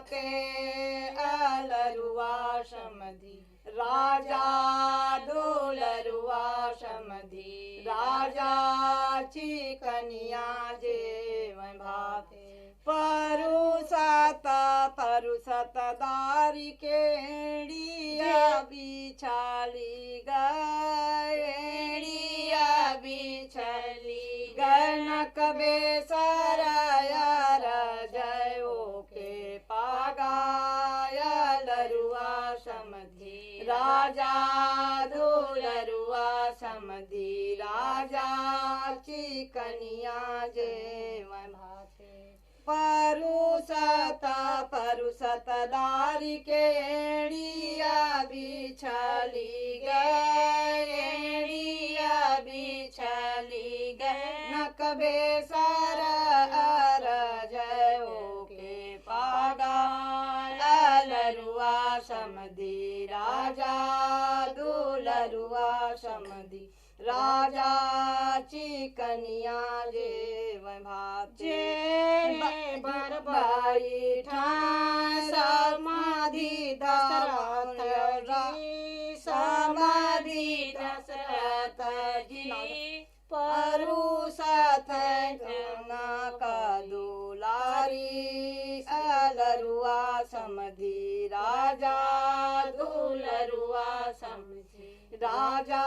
भाते अलरुआ समधि राजा दुलरुआ समधि राजा चिकनिया जेव भाते परुसत दारी केड़िया बिछाली गएड़िया बिछली गनक बेसराया जयो के पागाया लरुआ समधि राजा दुलरुआ समधि राजा चिकनिया जेव भाते परुसत दारी केड़िया बिछली गएड़िया बिछली गनक बेसर अर जयो के पागा लरुआ समधि राजा दुलरुआ समधि राजा चिकनिया जेव भाते बरबाई समाधि समाधि दशरथ जी परुसत का दुलारी अलरुआ समधि राजा दुलरुआ समधि राजा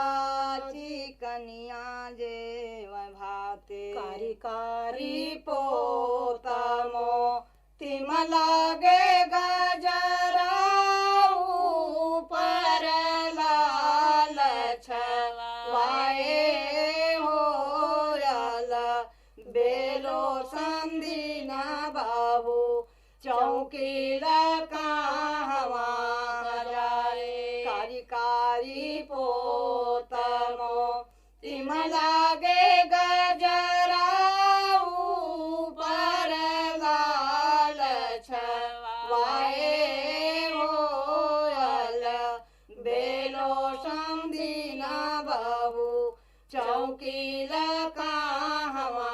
चिकनिया जेव भाते कारी कारी पोतमो तिम लागे गजरा ऊपर लाल छवाए होयल बेलो संधिना बाबू चौकीला कहवा जाए कारी कारी पोतमो तिम लागे गजरा ऊपर लाल छवाए होयल बेलो समधिना बाबू चौकीला कहवा